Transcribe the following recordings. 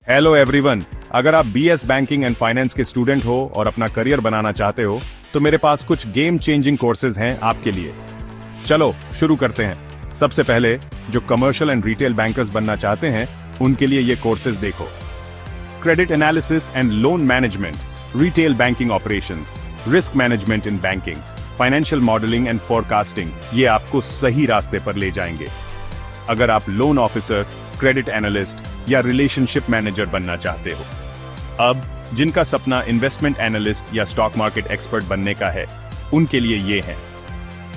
Hello everyone. अगर आप BS banking and finance के स्टूडेंट हो और अपना करियर बनाना चाहते हो तो मेरे पास कुछ गेम चेंजिंग कोर्सेज हैं आपके लिए। चलो शुरू करते हैं। सबसे पहले जो कमर्शियल एंड रिटेल बैंकर्स बनना चाहते हैं उनके लिए ये कोर्सेज देखो। Credit analysis and loan management, retail banking operations, risk management in banking, financial modelling and forecasting, ये आपको सही रास्ते पर ले जाएंगे। अगर आप लोन ऑफिसर, क्रेडिट एनालिस्ट या रिलेशनशिप मैनेजर बनना चाहते हो। अब जिनका सपना इन्वेस्टमेंट एनालिस्ट या स्टॉक मार्केट एक्सपर्ट बनने का है उनके लिए ये है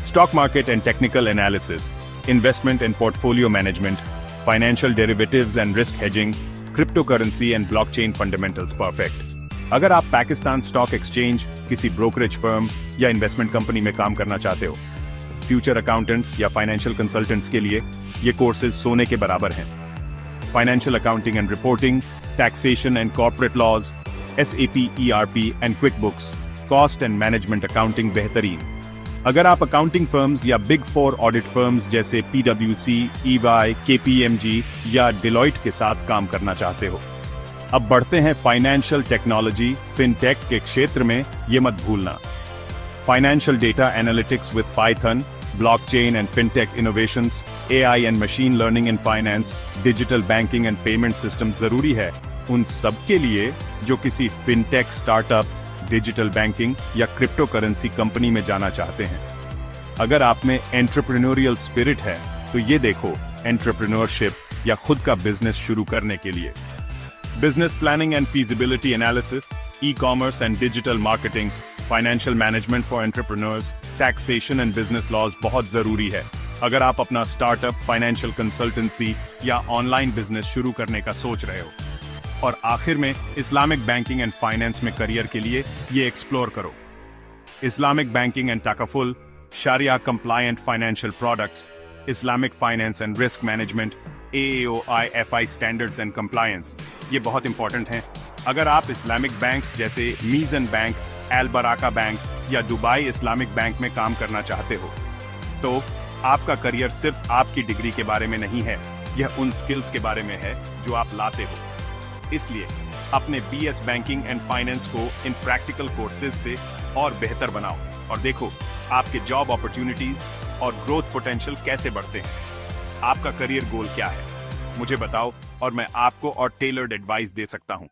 stock market and technical analysis, investment and portfolio management, financial derivatives and risk hedging, crypto currency and blockchain fundamentals perfect. अगर आप पाकिस्तान स्टॉक एक्सचेंज, किसी ब्रोकरेज फर्म या इन्वेस्टमेंट कंपनी में काम करना चाहते हो, फ्यूचर अकाउंटेंट्स या फाइनेंशियल कंसल्टेंट्स के लिए ये कोर्सेज सोने के बराबर हैं। Financial accounting and reporting, taxation and corporate laws, SAP, ERP and QuickBooks, cost and management accounting बेहतरीन। अगर आप अकाउंटिंग फर्म्स या बिग फोर ऑडिट फर्म्स जैसे पीडब्ल्यूसी, ईवाई, केपीएमजी या डिलॉइट के साथ काम करना चाहते हो। अब बढ़ते हैं फाइनेंशियल टेक्नोलॉजी, फिनटेक के क्षेत्र में, ये मत भूलना। Financial data analytics with Python, blockchain and fintech innovations, AI and machine learning in finance, digital banking and payment systems जरूरी है उन सब के लिए जो किसी फिनटेक स्टार्टअप, डिजिटल बैंकिंग या क्रिप्टो करेंसी कंपनी में जाना चाहते हैं। अगर आप में एंटरप्रेन्योरियल स्पिरिट है तो ये देखो एंटरप्रेन्योरशिप या खुद का बिजनेस शुरू करने के लिए business planning and feasibility analysis, e commerce and digital marketing, financial management for entrepreneurs, taxation and business laws बहुत जरूरी है अगर आप अपना स्टार्टअप, फाइनेंशियल कंसल्टेंसी या ऑनलाइन बिजनेस शुरू करने का सोच रहे हो। और आखिर में इस्लामिक बैंकिंग एंड फाइनेंस में करियर के लिए ये एक्सप्लोर करो। इस्लामिक बैंकिंग एंड ताकफुल, शारिया compliant financial products, Islamic finance and risk management, AAOI FI standards and compliance, ये बहुत इंपॉर्टेंट हैं। अगर आप इस्लामिक बैंक्स जैसे मीज़न बैंक, अल बराका बैंक या दुबई इस्लामिक बैंक में काम करना चाहते हो तो आपका करियर सिर्फ आपकी डिग्री के बारे में नहीं है, यह उन स्किल्स के बारे में है जो आप लाते हो। इसलिए अपने बीएस बैंकिंग एंड फाइनेंस को इन प्रैक्टिकल कोर्सेज से और बेहतर बनाओ और देखो आपके जॉब अपॉर्चुनिटीज और ग्रोथ पोटेंशियल कैसे बढ़ते हैं। आपका करियर गोल क्या है मुझे बताओ और मैं आपको और टेलर्ड एडवाइस दे सकता हूं।